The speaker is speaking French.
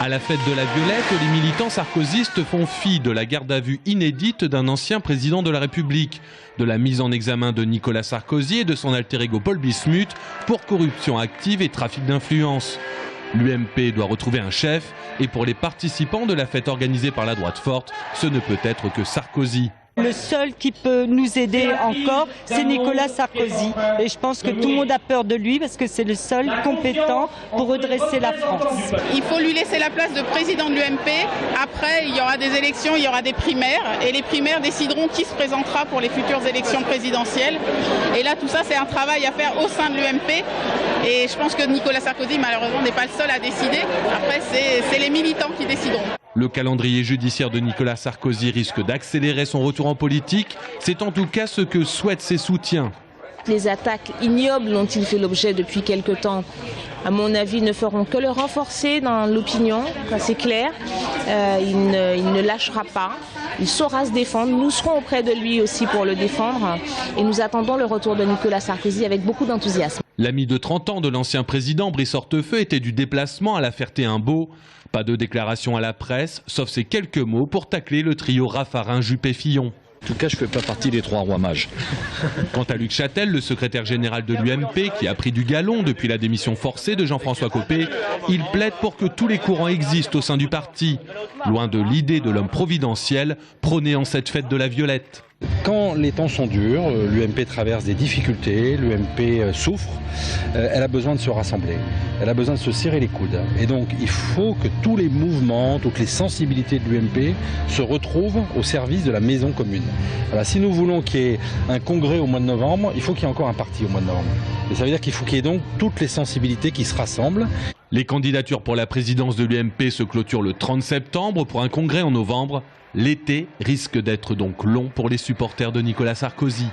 À la fête de la Violette, les militants sarkozystes font fi de la garde à vue inédite d'un ancien président de la République, de la mise en examen de Nicolas Sarkozy et de son alter ego Paul Bismuth pour corruption active et trafic d'influence. L'UMP doit retrouver un chef et pour les participants de la fête organisée par la droite forte, ce ne peut être que Sarkozy. Le seul qui peut nous aider encore, c'est Nicolas Sarkozy. Et je pense que tout le monde a peur de lui parce que c'est le seul compétent pour redresser la France. Il faut lui laisser la place de président de l'UMP. Après, il y aura des élections, il y aura des primaires. Et les primaires décideront qui se présentera pour les futures élections présidentielles. Et là, tout ça, c'est un travail à faire au sein de l'UMP. Et je pense que Nicolas Sarkozy, malheureusement, n'est pas le seul à décider. Après, c'est les militants qui décideront. Le calendrier judiciaire de Nicolas Sarkozy risque d'accélérer son retour en politique. C'est en tout cas ce que souhaitent ses soutiens. Les attaques ignobles dont il fait l'objet depuis quelque temps, à mon avis, ne feront que le renforcer dans l'opinion. C'est clair. Il ne lâchera pas. Il saura se défendre. Nous serons auprès de lui aussi pour le défendre. Et nous attendons le retour de Nicolas Sarkozy avec beaucoup d'enthousiasme. L'ami de 30 ans de l'ancien président, Brice Hortefeux, était du déplacement à la Ferté-Imbaud. Pas de déclaration à la presse, sauf ces quelques mots pour tacler le trio Raffarin-Juppé-Fillon. En tout cas, je ne fais pas partie des 3 rois mages. Quant à Luc Châtel, le secrétaire général de l'UMP, qui a pris du galon depuis la démission forcée de Jean-François Copé, il plaide pour que tous les courants existent au sein du parti, loin de l'idée de l'homme providentiel prôné en cette fête de la Violette. Quand les temps sont durs, l'UMP traverse des difficultés, l'UMP souffre, elle a besoin de se rassembler, elle a besoin de se serrer les coudes. Et donc il faut que tous les mouvements, toutes les sensibilités de l'UMP se retrouvent au service de la maison commune. Alors, si nous voulons qu'il y ait un congrès au mois de novembre, il faut qu'il y ait encore un parti au mois de novembre. Et ça veut dire qu'il faut qu'il y ait donc toutes les sensibilités qui se rassemblent. Les candidatures pour la présidence de l'UMP se clôturent le 30 septembre pour un congrès en novembre. L'été risque d'être donc long pour les supporters de Nicolas Sarkozy.